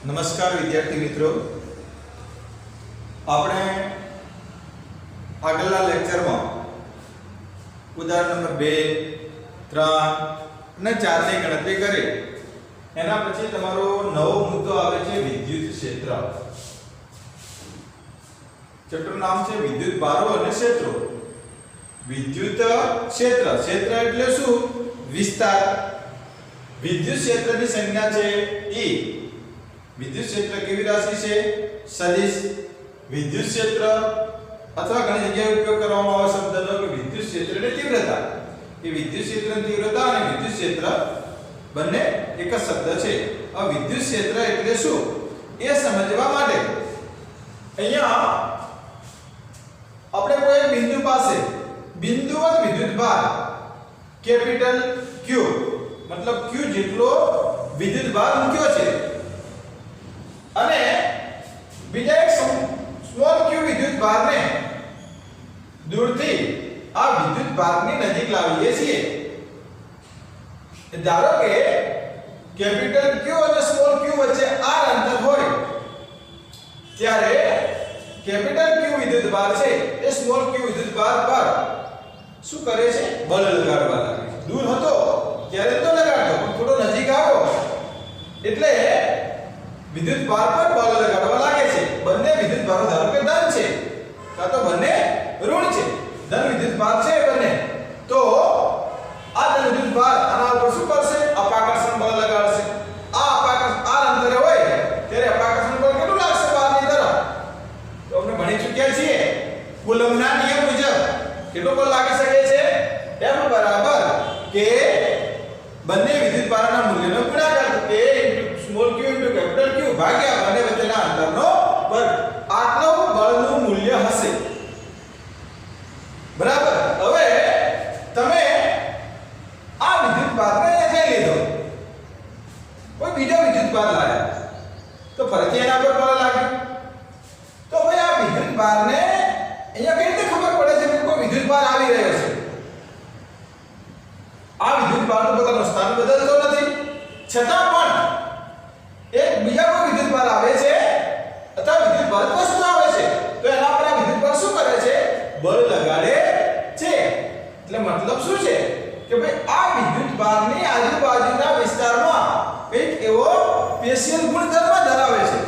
નમસ્કાર વિદ્યાર્થી મિત્રો, આપણે આગળના લેક્ચરમાં ઉદાહરણ નંબર 2, 3 અને 4 ની ગણતરી કરી. એના પછી તમારો નવો મુદ્દો આવે છે વિદ્યુત ક્ષેત્ર. ચેપ્ટરનું નામ છે વિદ્યુત ભારો અને ક્ષેત્રો. વિદ્યુત ક્ષેત્ર, ક્ષેત્ર એટલે શું? વિસ્તાર. વિદ્યુત ક્ષેત્રની સંજ્ઞા છે E. વિદ્યુત ક્ષેત્ર કેવી રાશિ છે? સદિશ. વિદ્યુત ક્ષેત્ર અથવા ઘણી જગ્યાએ ઉપયોગ કરવામાં આવે શબ્દનો કે વિદ્યુત ક્ષેત્રની તીવ્રતા. એ વિદ્યુત ક્ષેત્રની તીવ્રતા અને વિદ્યુત ક્ષેત્ર બંને એક જ શબ્દ છે. આ વિદ્યુત ક્ષેત્ર એટલે શું એ સમજવા માટે અહીંયા આપણે કોઈ એક બિંદુ પાસે બિંદુવત વિદ્યુતભાર કેપિટલ Q મતલબ Q જેટલો વિદ્યુતભાર મૂક્યો છે અને બીજા એક સ્મોલ q વિદ્યુતભારને દૂરથી આ વિદ્યુતભારની નજીક લાવીએ છીએ. ધારો કે કેપિટલ Q અને સ્મોલ q વચ્ચે r અંતર હોય ત્યારે કેપિટલ Q વિદ્યુતભાર છે એ સ્મોલ q વિદ્યુતભાર પર શું કરે છે? બળ લગાડવા લાગે છે. દૂર હતો ત્યારે તો લગાડતો, પણ થોડો નજીક આવ્યો એટલે વિદ્યુતભાર પર બળ લગાડવા લાગે છે. બંને વિદ્યુતભારો ધારો કે ધન છે કાં તો બંને ઋણ છે. ધન વિદ્યુતભાર છે બંને, તો આ ધન વિદ્યુતભાર આના ઉપર શું કરશે? અપાકર્ષણ બળ લગાડશે. આ અપાકર્ષણ આ અંતરે હોય ત્યારે અપાકર્ષણ બળ કેટલું લાગશે બહારની તરફ? તો આપણે ભણી ચૂક્યા છીએ કુલમ્બના નિયમ મુજબ કેટલું બળ લાગી શકે છે? F બરાબર કે બંને વિદ્યુતભારના મૂલ્યનો ગુણાકાર K small q capital Q ભાગ્યા બંને વચ્ચેના અંતરનો વર્ગ. આટલું બળનું મૂલ્ય હશે. બરાબર. હવે તમે આ વિદ્યુતભારને લઈ લીધો, કોઈ બીજો વિદ્યુતભાર લાવ્યા તો ફરીથી એના પર બળ લાગ્યું. તો ભાઈ આ વિદ્યુતભારને અહીંયા કઈ રીતે ખબર પડે છે કે કોઈ વિદ્યુતભાર આવી રહ્યો છે? આ વિદ્યુતભારનું પોતાનું સ્થાન બદલતો નથી, છતાં પણ એક બીજા કોઈ વિદ્યુતભાર આવે છે અથવા વિદ્યુતભાર વસ્તુ આવે છે તો એના પર આ વિદ્યુતભાર શું કરે છે? બળ લગાડે છે. એટલે મતલબ શું છે કે ભાઈ આ વિદ્યુતભારની આજુબાજુના વિસ્તારમાં એક એવો સ્પેશિયલ ગુણધર્મ ધરાવે છે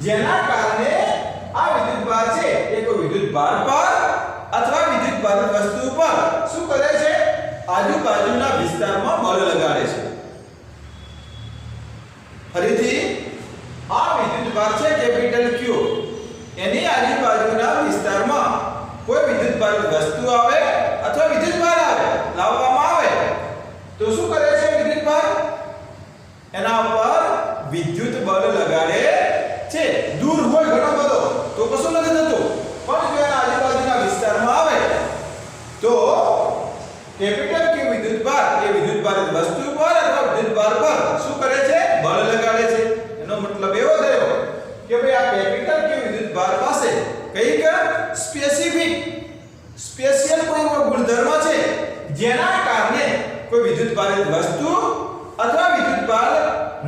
જેના કારણે આ વિદ્યુતભાર છે એ કોઈ વિદ્યુતભાર પર અથવા વિદ્યુતભાર વસ્તુ પર શું કરે છે? આજુબાજુના વિસ્તારમાં બળ લગાડે છે. ફરીથી આ વિદ્યુતભાર છે કેપિટલ Q, એની આજુબાજુના વિસ્તારમાં કોઈ વિદ્યુતભાર વસ્તુ આવે અથવા વિદ્યુતભાર આવે લાવવામાં આવે તો શું કરે છે વિદ્યુતભાર? એના ઉપર વિદ્યુત બળ લગાડે છે. દૂર હોય ઘણો બધો તો કશું નથી થતું, પણ જો એના આજુબાજુના વિસ્તારમાં આવે તો કેપિટલ Q વિદ્યુતભાર એ વિદ્યુતભાર વસ્તુ પર અથવા વિદ્યુતભાર પર શું કરે છે? બળ લગાડે છે. એનો મતલબ એવો થયો કે ભાઈ આ કેપિટલ Q વિદ્યુતભાર પાસે કઈક સ્પેશિયલ કોઈ ગુણધર્મ છે જેના કારણે કોઈ વિદ્યુતભાર વસ્તુ અથવા વિદ્યુતભાર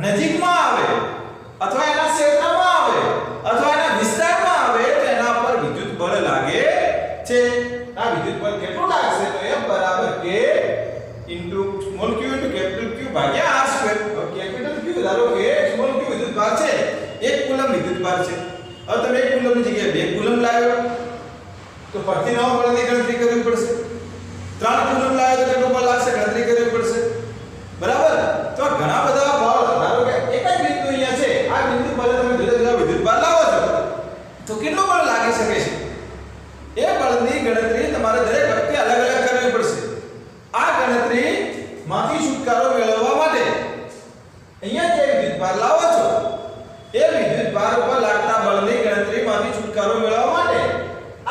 નજીકમાં આવે અથવા એના ક્ષેત્રમાં આવે અથવા એના વિસ્તારમાં આવે તો એના પર વિદ્યુત બળ લાગે છે. આ વિદ્યુત બળ કેટલું લાગશે? તો F બરાબર K small q capital Q ભાગ્યા r સ્ક્વેર. કેપિટલ Q ધારો કે સ્મોલ q વિદ્યુતભાર છે, 1 કુલમ વિદ્યુતભાર છે. હવે તમે 1 કુલમની જગ્યાએ 2 કુલમ લાવ્યો તો ફરીથી નવા બળની ગણતરી કરવી પડશે. 3 કુલમ લાવ્યો તો કેટલું બળ લાગશે? ગણતરી કરવી પડશે. બરાબર. તો ઘણા બધા બળ ધારો કે એક જ બિંદુ અહીંયા છે, આ બિંદુ પર તમે જુદા જુદા વિદ્યુતભાર લાવો છો તો કેટલું બળ લાગી શકે છે? એ બળની ગણતરી તમારે દરેક વખતે અલગ અલગ કરવી પડશે. આ ગણતરી માંથી છુટકારો મેળવવા માટે અહીંયા જે વિદ્યુતભાર લાવો છો એ વિદ્યુતભાર ઉપર લાગતા બળની ગણતરીમાંથી છુટકારો મેળવવા માટે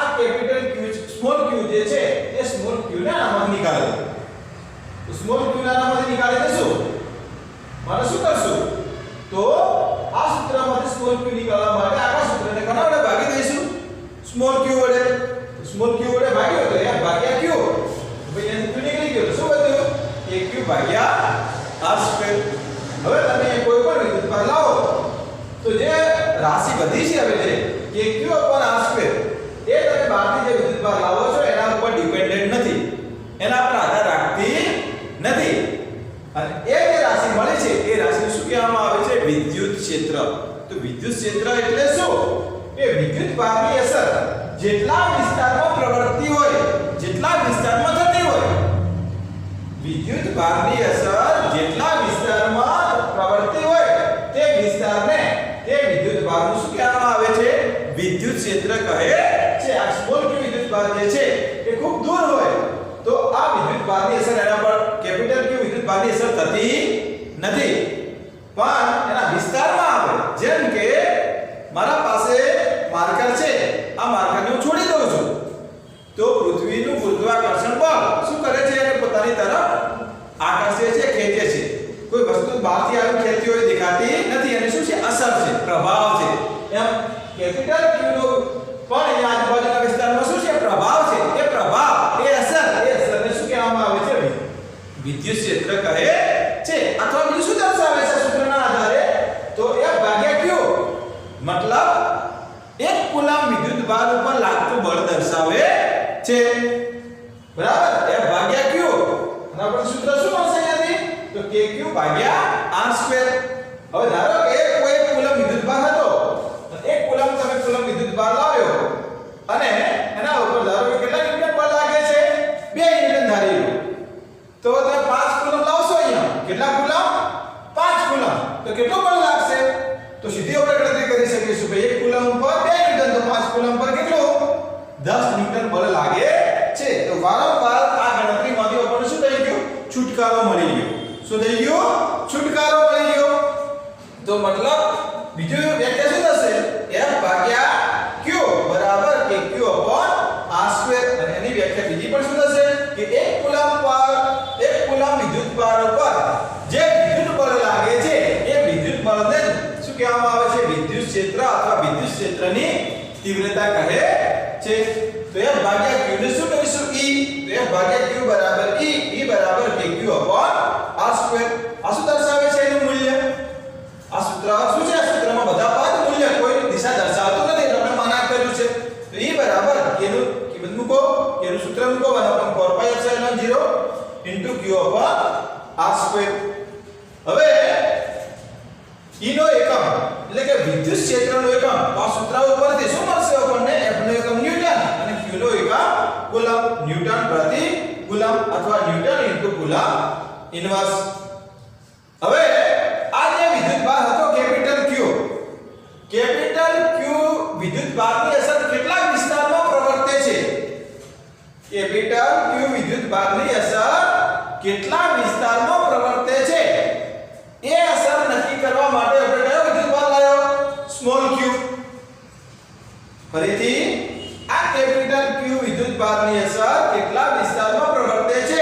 આ કેપિટલ Q સ્મોલ q જે છે એ સ્મોલ q ના નામમાંથી નીકાળો. તો સ્મોલ q ના નામમાંથી નીકાળી દેશું મારે શું કરશું? તો આ સૂત્રમાંથી સ્મોલ q નીકાળવા માટે આખા સૂત્રને કોના વડે ભાગી દઈશું? સ્મોલ q વડે. સ્મોલ q વડે ભાગ્યો તો F ભાગ્યા q. ભાઈ અહીં q નીકળી ગયો તો શું વધ્યું? 1q ભાગ્યા r સ્ક્વેર. હવે તમે કોઈ પણ વિદ્યુતભાર લાવો તો વધી છે હવે છે KQ/r² એ તમે બહારથી જે વિદ્યુતભાર લાવો છો એના ઉપર ડિપેન્ડન્ટ નથી, એના પર આધાર રાખતી નથી. અને એ જે રાશિ મળે છે એ રાશિને શું કહેવામાં આવે છે? વિદ્યુત ક્ષેત્ર. તો વિદ્યુત ક્ષેત્ર એટલે શું? એ વિદ્યુતભારની અસર જેટલા વિસ્તારમાં પ્રવર્તી હોય, જેટલા વિસ્તારમાં થતી હોય, વિદ્યુતભારની અસર જેટલા વિસ્તારમાં પ્રવર્તી હોય તે વિસ્તારને તે વિદ્યુતભારનું શું કહેવામાં આવે છે? વિદ્યુત ક્ષેત્ર કહે છે. આ સ્મોલ q વિદ્યુતભાર જે છે એ ખૂબ દૂર હોય તો આ વિદ્યુતભારની અસર એના પર કેપિટલ Q વિદ્યુતભારની અસર થતી નથી, પણ એના વિસ્તારમાં આવે. જેમ કે મારા પાસે માર્કર છે, આ માર્કરને હું છોડી દઉં છું તો પૃથ્વીનું ગુરુત્વાકર્ષણ બળ શું કરે છે? એને પોતાની તરફ આકર્ષે છે, ખેંચે છે. કોઈ વસ્તુ બહારથી આવી ખેંચતી હોય દેખાતી નથી, અને શું છે? અસર છે, પ્રભાવ છે. એમ કેપિટલ Q નો પણ અહીંયા આજુબાજુના વિસ્તારમાં શું છે? પ્રભાવ છે. એ પ્રભાવ, એ અસરને શું કહેવામાં આવે છે? વિદ્યુત ક્ષેત્ર કહે છે. અથવા બીજું શું દર્શાવે છે સૂત્રના આધારે? તો F/Q મતલબ 1 કુલમ વિદ્યુતભાર ઉપર લાગતું બળ દર્શાવે છે. બરાબર? F/Q અને આપણું સૂત્ર શું મળશે અહીંયાથી? તો KQ/r². હવે ધારો કે કોઈ કુલમ વિદ્યુતભાર હતો, 1 કુલમ તમે કુલમ વિદ્યુતભાર લાવ્યો અને એના ઉપર ધારો કે કેટલા ન્યૂટન બળ લાગે છે? 2 ન્યૂટન ધારી લો. તો તમે 5 કુલમ લાવશો અહીંયા. કેટલા કુલમ? 5 કુલમ. તો કેટલું બળ લાગશે? તો સીધી આપણે ગણતરી કરી શકીશું કે 1 કુલમ પર 2 ન્યૂટન, તો 5 કુલમ પર કેટલું? 10 ન્યૂટન બળ લાગે છે. તો વારંવાર આ ગણતરીમાંથી આપણને શું થઈ ગયું? છુટકારો મળી ગયો. શું થઈ ગયું? છુટકારો મળી ગયો. તો મતલબ બીજું વ્યાખ્યા શું થશે? F/Q બરાબર KQ/r². અને એની વ્યાખ્યા બીજી પણ શું થશે? કે 1 કુલમ વિદ્યુતભાર ઉપર જે વિદ્યુત બળ લાગે છે એ વિદ્યુત બળને શું કહેવામાં આવે છે? વિદ્યુત ક્ષેત્ર અથવા વિદ્યુત ક્ષેત્રની તીવ્રતા કહે છે. તો F/Q ને શું કહીશું? E. તો F/Q બરાબર E. E બરાબર KQ/r². આ શું દર્શાવે છે એનું મૂલ્ય? આ સૂત્ર શું છે? આ સૂત્રમાં બધા પદ મૂલ્ય, કોઈ દિશા દર્શાવતું નથી, એટલે આપણે માના કર્યું છે. તો E બરાબર k નું કિંમત મૂકો, k નું સૂત્ર મૂકો 1/4πε0 Q/r². હવે E નો એકમ એટલે કે વિદ્યુત ક્ષેત્રનો એકમ, આ સૂત્ર ઉપરથી શું મળશે આપણને? F નો એકમ ન્યૂટન અને Q નો એકમ કુલમ. ન્યૂટન પ્રતિ કુલમ અથવા ન્યૂટન કુલમ ઇન્વર્સ. હવે આ જે વિદ્યુતભાર હતો કેપિટલ Q વિદ્યુતભારની અસર કેટલા વિસ્તારમાં પ્રવર્તે છે? કેપિટલ Q વિદ્યુતભારની અસર કેટલા વિસ્તારમાં પ્રવર્તે છે એ અસર નક્કી કરવા માટે આપણે કયો વિદ્યુતભાર લાવ્યો? Small q. ફરીથી આ કેપિટલ Q વિદ્યુતભારની અસર કેટલા વિસ્તારમાં પ્રવર્તે છે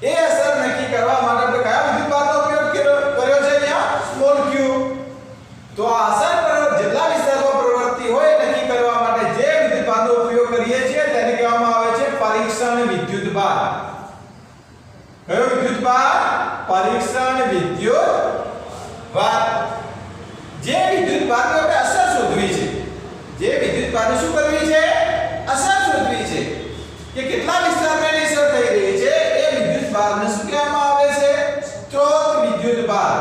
એ અસર નક્કી કરવા માટે આપણે કયા વિદ્યુતભારનો ઉપયોગ કર્યો છે? અહીંયા સ્મોલ q. તો આ અસર પર જેટલા વિસ્તારમાં પ્રવર્તી હોય નક્કી કરવા માટે જે વિદ્યુતભારનો ઉપયોગ કરીએ છીએ તેને કહેવામાં આવે છે પરીક્ષણ વિદ્યુતભાર. કયો વિદ્યુતભાર? પરીક્ષણ વિદ્યુતભાર. જે વિદ્યુતભારની આપણે અસર શોધવી છે, જે વિદ્યુતભારની શું કરવી છે? અસર શોધવી છે કે કેટલા વિસ્તારમાં એની અસર થઈ રહી છે એ વિદ્યુતભારને શું કહેવામાં આવે છે? સ્ત્રોત વિદ્યુતભાર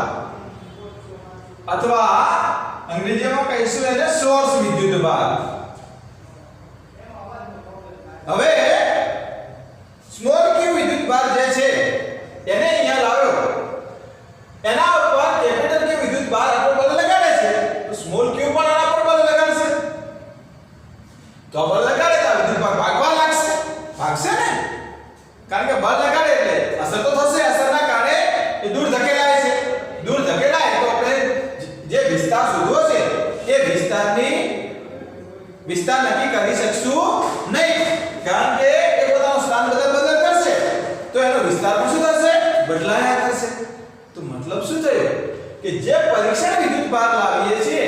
અથવા અંગ્રેજીમાં કહીશું એને સોર્સ વિદ્યુતભાર. હવે સ્મોલ q વિદ્યુતભાર જે છે એને અહીંયા લાવ્યો, એના ઉપર કેપિટલ Q વિદ્યુતભાર આપણો બળ લગાડે છે, તો સ્મોલ q પણ આના પર બળ લગાડશે. તો બળ લગાડે તો વિદ્યુતભાર ભાગવા લાગશે. ભાગશે ને, કારણ કે બળ લગાડે એટલે અસર તો થશે. અસરના કારણે એ દૂર ધકેલાય છે. દૂર ધકેલાય તો આપણે જે વિસ્તાર શોધવો છે એ વિસ્તાર નક્કી કરી શકશું નહીં, કારણ કે એ પોતાનું સ્થાન બદલ કરશે તો એનો વિસ્તાર પણ શું થશે? બદલાયા કરશે. તો મતલબ શું થયો કે જે પરીક્ષણ વિદ્યુતભાર લાવીએ છીએ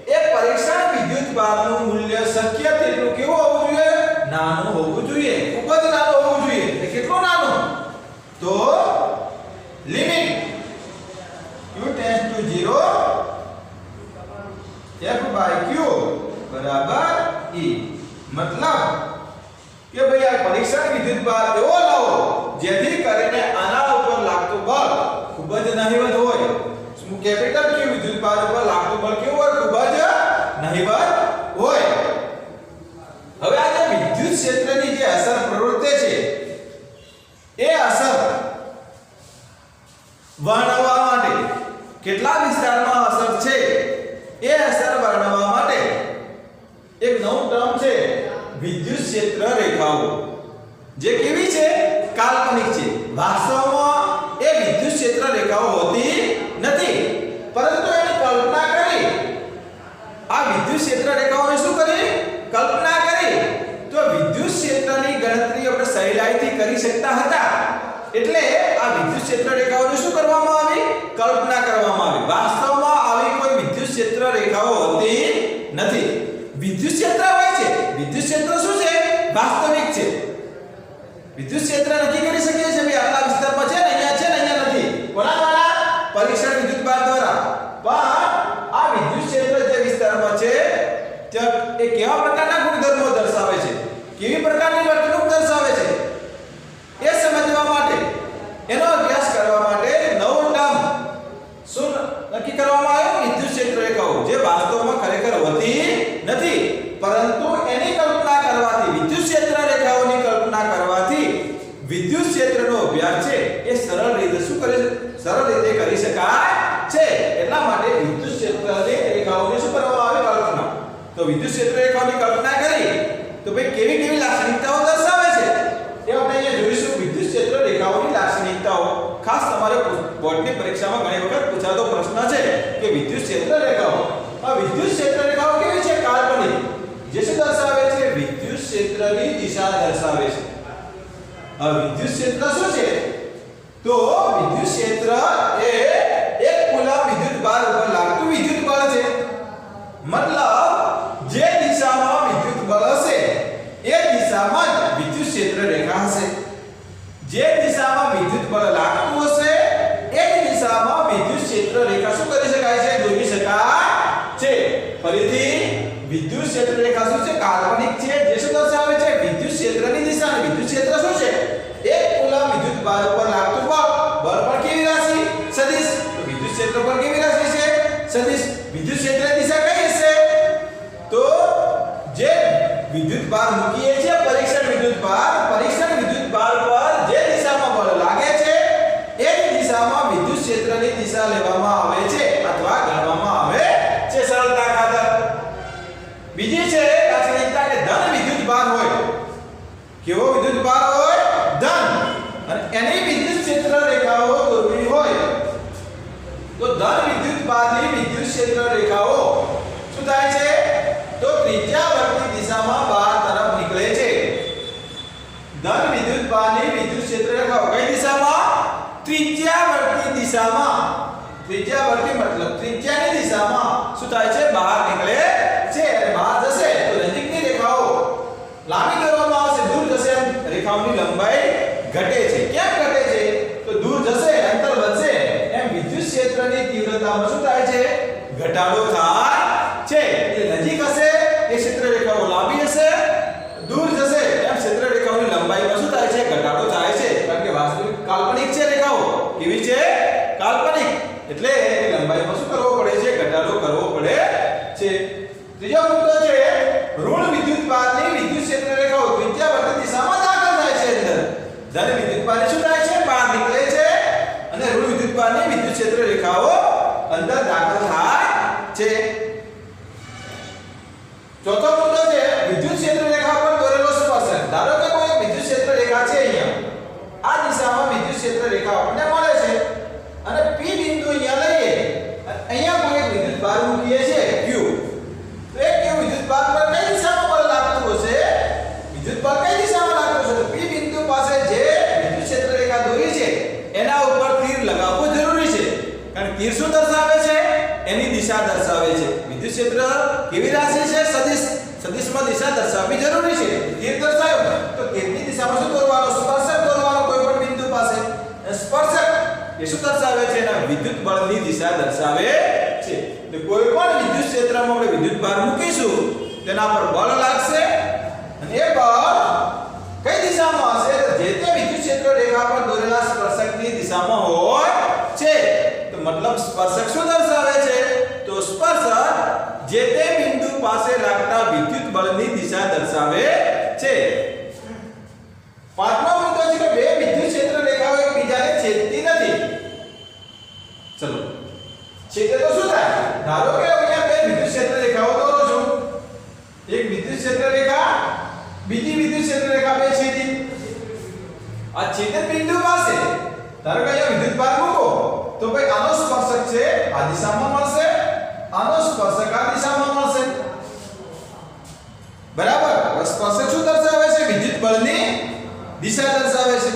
એ પરીક્ષણ વિદ્યુતભારનું મૂલ્ય શક્ય તેટલું કેવું હોવું જોઈએ? નાનું હોવું જોઈએ. ખૂબ જ નાનું હોવું જોઈએ. એટલે કેટલું નાનું? તો લિમિટ q → 0 F/Q બરાબર E મતલબ કે ભાઈ આ પરીક્ષણ વિદ્યુતભાર એવો લાવો જેથી કરીને આના ઉપર લાગતું બળ ખૂબ જ નહિવત હોય. શું કેપિટલ Q વિદ્યુતભાર ઉપર લાગતું બળ કેવું હોય? ખૂબ જ નહિવત હોય. હવે આ જે વિદ્યુત ક્ષેત્રની જે અસર પ્રવૃત્તિ છે એ અસર વર્ણવવા માટે કેટલા વિસ્તારમાં અસર છે એ અસર વર્ણવવા માટે એક નવું ટર્મ છે વિદ્યુત ક્ષેત્ર રેખાઓ, જે કેવી છે? કાલ્પનિક છે. વાસ્તવમાં એ વિદ્યુત ક્ષેત્ર રેખાઓ હોતી નથી, પરંતુ એની કલ્પના કરી આ વિદ્યુત ક્ષેત્ર રેખાઓને શું કરી? કલ્પના કરી. તો વિદ્યુત ક્ષેત્રની ગણતરી આપણે સહેલાઈથી કરી શકતા હતા, એટલે આ વિદ્યુત ક્ષેત્ર રેખાઓને શું કરવામાં આવી? કલ્પના કરવામાં આવી. વાસ્તવમાં આવી કોઈ વિદ્યુત ક્ષેત્ર રેખાઓ હોતી નથી. વિદ્યુત ક્ષેત્ર હોય છે. વિદ્યુત ક્ષેત્ર શું છે? વાસ્તવિક છે. વિદ્યુત ક્ષેત્ર નક્કી કરી શકીએ છીએ ભાઈ આટલા વિસ્તારમાં છે ને, અહીંયા છે ને, અહીંયા નથી. કોના દ્વારા? પરીક્ષણ વિદ્યુતભાર દ્વારા. પણ આ વિદ્યુત ક્ષેત્ર જે વિસ્તારમાં છે તે કેવા પ્રકારના ગુણધર્મો દર્શાવે છે, કેવી પ્રકારની વર્તણૂક દર્શાવે છે એ સમજવા માટે, એનો અભ્યાસ કરવા માટે નવું ટર્મ શું નક્કી કરવામાં આવ્યું? વિદ્યુત ક્ષેત્ર રેખાઓ, જે વાસ્તવમાં ખરેખર હોતી નથી, પરંતુ એની કલ્પના કરવાથી, વિદ્યુત ક્ષેત્ર રેખાઓની કલ્પના કરવાથી વિદ્યુત ક્ષેત્રનો અભ્યાસ છે એ સરળ રીતે શું કરે છે? સરળ રીતે કરી શકાય છે. એટલા માટે વિદ્યુત ક્ષેત્રની રેખાઓની શું કરવામાં આવે? કલ્પના. તો વિદ્યુત ક્ષેત્ર રેખાઓની કલ્પના કરી તો ભાઈ કેવી કેવી લાક્ષણિકતાઓ દર્શાવે છે એ આપણે અહીંયા જોઈશું. વિદ્યુત ક્ષેત્ર રેખાઓની લાક્ષણિકતાઓ ખાસ તમારે બોર્ડની પરીક્ષામાં ઘણી વખત પૂછાતો પ્રશ્ન છે કે વિદ્યુત ક્ષેત્ર રેખાઓ. આ વિદ્યુત ક્ષેત્ર રેખાઓ કેવી છે? કાલ્પનિક. જે શું દર્શાવે છે? વિદ્યુત ક્ષેત્રની દિશા દર્શાવે છે. આ વિદ્યુત ક્ષેત્ર શું છે? તો વિદ્યુત ક્ષેત્ર એ એક કુલમ વિદ્યુતભાર ઉપર લાગતું વિદ્યુત બળ છે. મતલબ જે દિશામાં વિદ્યુત બળ હશે એ દિશામાં જ વિદ્યુત ક્ષેત્ર રેખા હશે. જે દિશામાં વિદ્યુત બળ લાગતું હશે એ જ દિશામાં વિદ્યુત ક્ષેત્ર રેખા શું કરી શકાય છે? દોરી શકાય છે. ફરીથી વિદ્યુત ક્ષેત્ર રેખા શું છે? કાલ્પનિક છે. જે શું દર્શાવે છે? વિદ્યુત ક્ષેત્રની દિશા. વિદ્યુત ક્ષેત્ર શું છે? એક કુલમ વિદ્યુતભાર ઉપર લાગતું બળ પણ કેવી રાશિ? સદિશ. તો વિદ્યુત ક્ષેત્ર પર કેવી રાશિ છે? સદિશ. વિદ્યુત ક્ષેત્રની દિશા કઈ હશે? તો જે વિદ્યુતભાર મૂકીએ છીએ પરીક્ષણ વિદ્યુતભાર પર જે દિશામાં બળ લાગે છે એ જ દિશામાં વિદ્યુત ક્ષેત્રની દિશા લેવામાં આવે છે અથવા ગણવામાં આવે છે સરળતા ખાતર. બીજી છે લાક્ષણિકતા કે ધન વિદ્યુતભાર હોય. કેવો વિદ્યુતભાર હોય? ધન. અને એની વિદ્યુત ક્ષેત્ર રેખાઓ દોરવી હોય તો ધન વિદ્યુતભારની વિદ્યુત ક્ષેત્ર રેખાઓ શું થાય છે? તો ત્રિજ્યાવર્તી દિશામાં બહાર તરફ નીકળે છે. ધન વિદ્યુતભારની વિદ્યુત ક્ષેત્ર રેખાઓ કઈ દિશામાં? ત્રિજ્યાવર્તી દિશામાં. ત્રિજ્યાવર્તી મતલબ ત્રિજ્યાની દિશામાં શું થાય છે? બહાર નીકળે છે. અને બહાર જશે તો નજીકની રેખાઓ લાંબી કરવામાં આવશે, દૂર જશે રેખાઓની લંબાઈ ઘટે છે. કેમ ઘટે છે? તો દૂર જશે, અંતર વધશે એમ વિદ્યુત ક્ષેત્રની તીવ્રતામાં શું થાય છે? ઘટાડો થાય છે. એટલે નજીક હશે એ ક્ષેત્ર રેખાઓ લાંબી હશે, દૂર જશે એમ ક્ષેત્ર રેખાઓની લંબાઈમાં શું થાય છે? ઘટાડો થાય છે. કારણ કે વાસ્તવિક કાલ્પનિક છે રેખાઓ. કેવી છે? કાલ્પનિક. એટલે એની લંબાઈમાં શું કરવો પડે છે? ઘટાડો કરવો પડે છે. ત્રીજો મુદ્દો છે ઋણ વિદ્યુતભારની વિદ્યુત ક્ષેત્ર રેખાઓ ત્રિજ્યાવર્તી દિશામાં દાખલ થાય છે અંદર. ધન વિદ્યુતભારની શું થાય છે? બહાર નીકળે છે. અને ઋણ વિદ્યુતભારની વિદ્યુત ક્ષેત્ર રેખાઓ અંદર દાખલ થાય છે. ચોથો મુદ્દો છે વિદ્યુત ક્ષેત્ર રેખા પર દોરેલો સ્પર્શક. ધારો કે કોઈ વિદ્યુત ક્ષેત્ર રેખા છે, અહીંયા આ દિશામાં વિદ્યુત ક્ષેત્ર રેખા આપણને મળે છે અને P બિંદુ અહીંયા લઈએ, અહીંયા કોઈ વિદ્યુતભાર મૂકીએ છીએ Q. તો એ Q વિદ્યુતભાર પર કઈ દિશામાં બળ લાગતું હશે? વિદ્યુતભાર કઈ દિશામાં લાગતું હશે? તો P બિંદુ પાસે જે વિદ્યુત ક્ષેત્ર રેખા દોરી છે એના ઉપર તીર લગાવવું જરૂરી છે. કારણ તીર શું દર્શાવે છે? એની દિશા દર્શાવે છે. વિદ્યુત ક્ષેત્ર કેવી રાશિ છે? સદિશ. સદિશમાં દિશા દર્શાવવી જરૂરી છે. તીર દર્શાવ્યો તો તીરની દિશામાં શું દોરવાનો? સ્પર્શક દોરવાનો કોઈ પણ બિંદુ પાસે. સ્પર્શક એ શું દર્શાવે છે? એના વિદ્યુત બળની દિશા દર્શાવે છે. છે. તો કોઈ પણ વિદ્યુત ક્ષેત્રમાં આપણે વિદ્યુત ભાર મૂકીશું તેના પર બળ લાગશે અને એ બળ કઈ દિશામાં હશે? જે તે વિદ્યુત ક્ષેત્ર રેખા પર દોરેલા સ્પર્શકની દિશામાં હોય છે. તો મતલબ સ્પર્શક શું દર્શાવે છે? તો સ્પર્શક જે તે બિંદુ પાસે લાગતા વિદ્યુત બળની દિશા દર્શાવે છે. પાંચમો મુદ્દો છે કે બે વિદ્યુત ક્ષેત્ર રેખાઓ એકબીજાને છેદતી નથી. ચલો છેદે તો શું થાય? ધારો કે અહીંયા બે વિદ્યુત ક્ષેત્ર રેખાઓ દોરો છું. એક વિદ્યુત ક્ષેત્ર રેખા બીજી વિદ્યુત ક્ષેત્ર રેખા બે છેદી. આ છેદન બિંદુ પાસે ધારો કે અહીંયા વિદ્યુત ભાર મૂકો તો ભાઈ આનો સ્પર્શક છે આ દિશામાં મળશે, આનો સ્પર્શક આ દિશામાં મળશે. બરાબર. સ્પર્શક શું દર્શાવે છે? વિદ્યુત બળની દિશા દર્શાવે છે.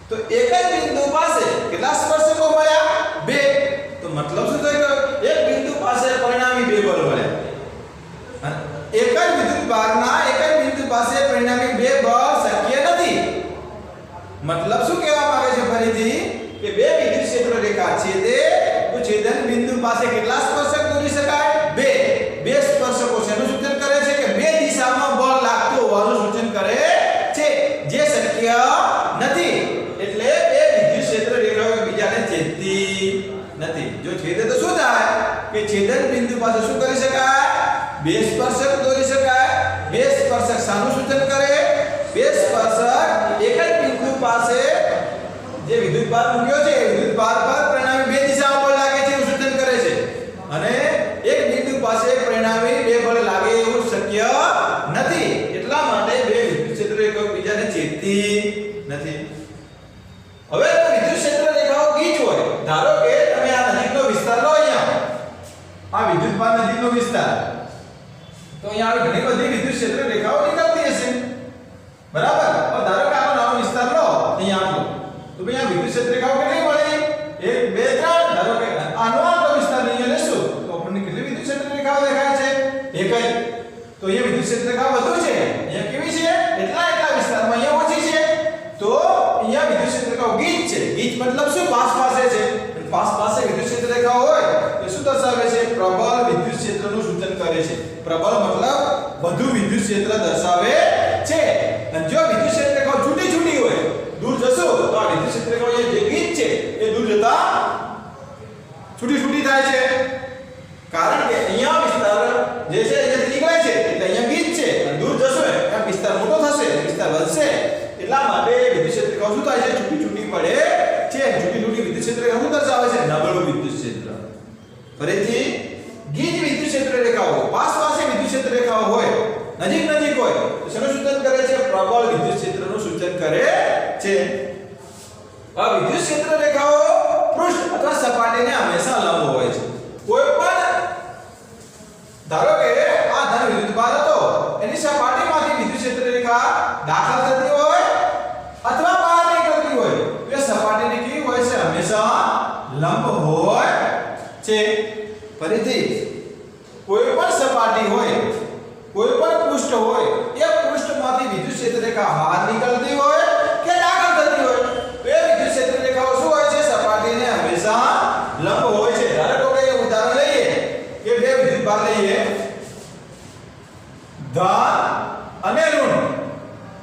તો એક જ બિંદુ પાસે કેટલા સ્પર્શકો મળ્યા? બે. તો મતલબ શું થયો? એક બિંદુ પાસે પરિણામી બે બળ મળ્યા. એક જ વિદ્યુત ભારના એક જ બિંદુ પાસે પરિણામી બે બળ શક્ય નથી. મતલબ શું કહેવા માંગે છે ફરીથી કે બે વિદ્યુત ક્ષેત્ર રેખા છેદે તો છેદન બિંદુ પાસે કેટલા સ્પર્શક દોરી શકાય? બે. બે સ્પર્શકો શેનું સૂચન કરે છે? કે બે દિશામાં બળ લાગતું હોવાનું સૂચન કરે છે, જે શક્ય નથી. એટલે બે વિદ્યુત ક્ષેત્ર રેખાઓ એકબીજાને છેદતી નથી. જો છેદે તો શું થાય? કે છેદન બિંદુ પાસે શું કરી શકાય? બે સ્પર્શક દોરી શકાય. બે સ્પર્શક શાનું સૂચન કરે? બે સ્પર્શક એક જ બિંદુ પાસે જે વિદ્યુત ભાર મૂક્યો છે વિદ્યુત ભાર પર પરિણામી બે દિશામાં બળ લાગે છે એવું સૂચન કરે છે. અને એક બિંદુ પાસે પરિણામી બે બળ લાગે એવું શક્ય નથી. એટલા માટે બે વિદ્યુત ક્ષેત્ર રેખાઓ એકબીજાને છેદતી નથી. હવે તો વિદ્યુત ક્ષેત્ર રેખાઓ ગીચ હોય. ધારો કે તમે આ નજીકનો વિસ્તાર લો. અહીંયા આ વિદ્યુત ભાર નજીકનો વિસ્તાર, તો અહીંયા ઘણી બધી વિદ્યુત ક્ષેત્ર રેખાઓ નીકળતી હશે. બરાબર. હવે ધારો કે આનો નાનો વિસ્તાર લો અહીંયા આટલો, તો ભાઈ આ વિદ્યુત ક્ષેત્ર રેખાઓ કેટલી મળી? 1 2 3. ધારો કે આનો આટલો વિસ્તાર અહીંયા લેશું તો આપણને કેટલી વિદ્યુત ક્ષેત્ર રેખાઓ દેખાય છે? એક જ. તો અહીંયા વિદ્યુત ક્ષેત્ર રેખા વધુ છે, અહીંયા કેવી છે? એટલા વિસ્તારમાં અહીંયા ઓછી છે. તો અહીંયા વિદ્યુત ક્ષેત્ર રેખાઓ ગીચ છે. ગીચ મતલબ શું? પાસ પાસે છે. પાસ પાસે વિદ્યુત ક્ષેત્ર રેખાઓ હોય તો શું દર્શાવે છે? પ્રબળ વિદ્યુત ક્ષેત્રનું સૂચન કરે છે. પ્રબળ મતલબ વધુ વિદ્યુત ક્ષેત્ર દર્શાવે છે. અને જો વિદ્યુત ક્ષેત્ર રેખાઓ છૂટી હોય, દૂર જશો તો આ વિદ્યુત ક્ષેત્ર રેખાઓ જે ગીચ છે એ દૂર જતા છૂટી થાય છે. કારણ કે અહીંયા વિસ્તાર જે છે અહીંયાથી નીકળે છે એટલે અહીંયા ગીચ છે. અને દૂર જશો એટલે વિસ્તાર મોટો થશે, વિસ્તાર વધશે. એટલા માટે વિદ્યુત ક્ષેત્ર રેખાઓ શું થાય છે? છૂટી પડે છે. છૂટી વિદ્યુત ક્ષેત્ર રેખાઓ શું દર્શાવે છે? નબળું વિદ્યુત ક્ષેત્ર. ફરીથી ગીચ વિદ્યુત ક્ષેત્ર રેખાઓ પાસે વિદ્યુત ક્ષેત્ર રેખાઓ હોય, નજીક હોય તો શેનું સૂચન કરે છે? પ્રબળ વિદ્યુત ક્ષેત્રનું સૂચન કરે છે. આ વિદ્યુત ક્ષેત્ર રેખાઓ પૃષ્ઠ અથવા સપાટીને હંમેશા લંબ હોય છે. કોઈ પણ ધારો કે આ ધન વિદ્યુત ભાર હતો, એની સપાટીમાંથી વિદ્યુત ક્ષેત્ર રેખા દાખલ થતી હોય અથવા બહાર નીકળતી હોય તો એ સપાટીની કેવી હોય છે? હંમેશા લંબ હોય છે. ફરીથી કોઈ પણ સપાટી હોય, કોઈ પણ પૃષ્ઠ હોય, એ પૃષ્ઠમાંથી વિદ્યુત ક્ષેત્ર રેખા બહાર નીકળતી હોય કે દાખલ થતી હોય તો એ વિદ્યુત ક્ષેત્ર રેખાઓ શું હોય છે? સપાટીને હંમેશા લંબ હોય છે. ધારો કે ઉદાહરણ લઈએ કે બે વિદ્યુત ભાર લઈએ, ધન અને ઋણ.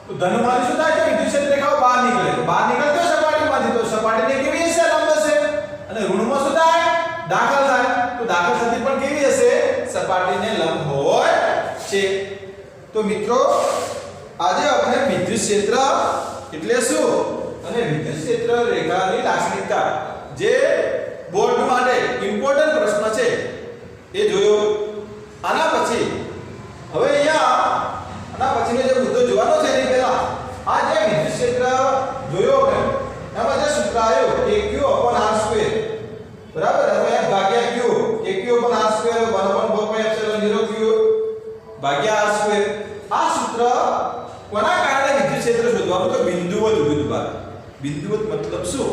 તો ધનમાંથી શું થાય છે? વિદ્યુત ક્ષેત્ર રેખાઓ બહાર નીકળે. બહાર નીકળતી હોય સપાટીમાંથી તો સપાટીને કેવી હશે? લંબ હશે. અને ઋણમાં શું થાય? દાખલ થાય. તો દાખલ થતી પણ કેવી હશે? સપાટીને લંબ હોય છે. તો મિત્રો આજે આપણે વિદ્યુત ક્ષેત્ર એટલે શું અને વિદ્યુત ક્ષેત્ર રેખાની લાક્ષણિકતા જે બોર્ડ માટે ઇમ્પોર્ટન્ટ પ્રશ્ન છે એ જોયો. આના પછી હવે અહીંયા આના પછીનો જે મુદ્દો જોવાનો છે એની પહેલા આ જે વિદ્યુત ક્ષેત્ર જોયો આપણે એમાં જે સૂત્ર આવ્યું aq/r², બરાબર? હવે f ભાગ્યા q, aq/r² 1/4πε0q ભાગ્યા r². આ સૂત્ર કોના કારણે વિદ્યુત ક્ષેત્ર શોધવાનું? તો બિંદુવત વિદ્યુત ભાર. બિંદુવત મતલબ શું?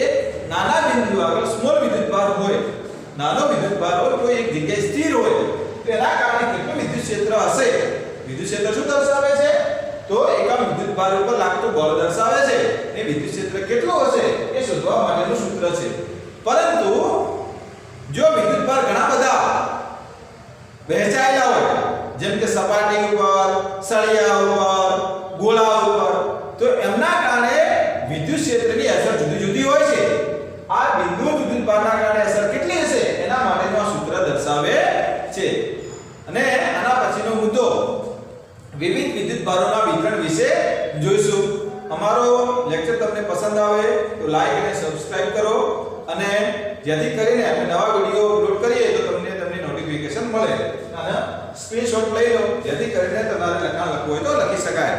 એક નાના બિંદુ આગળ સ્મોલ વિદ્યુત ભાર હોય, નાનો વિદ્યુત ભાર હોય, કોઈ એક જગ્યાએ સ્થિર હોય તો એના કારણે કેટલું વિદ્યુત ક્ષેત્ર હશે? વિદ્યુત ક્ષેત્ર શું દર્શાવે છે? તો એકમ વિદ્યુત ભાર ઉપર લાગતું બળ દર્શાવે છે. એ વિદ્યુત ક્ષેત્ર કેટલું હશે એ શોધવા માટેનું સૂત્ર છે. પરંતુ જો વિદ્યુત સળિયા ઉપર, ગોળા ઉપર, તો એમના કારણે વિદ્યુત ક્ષેત્રની અસર જુદી જુદી હોય છે. આ બિંદુ વિદ્યુતભારના કારણે અસર કેટલી હશે એના માટેનું આ સૂત્ર દર્શાવે છે. અને આના પછીનો મુદ્દો વિવિધ વિદ્યુતભારોના વિતરણ વિશે જોઈશું. અમારો લેક્ચર તમને પસંદ આવે તો લાઈક અને સબસ્ક્રાઇબ કરો, અને જેથી કરીને આપણે નવા વિડિયો અપલોડ કરીએ તો તમને નોટિફિકેશન મળે. અને સ્ક્રીનશોટ લઈ લો જેથી કરીને તમારે લખાણ લખવું હોય તો લખી શકાય.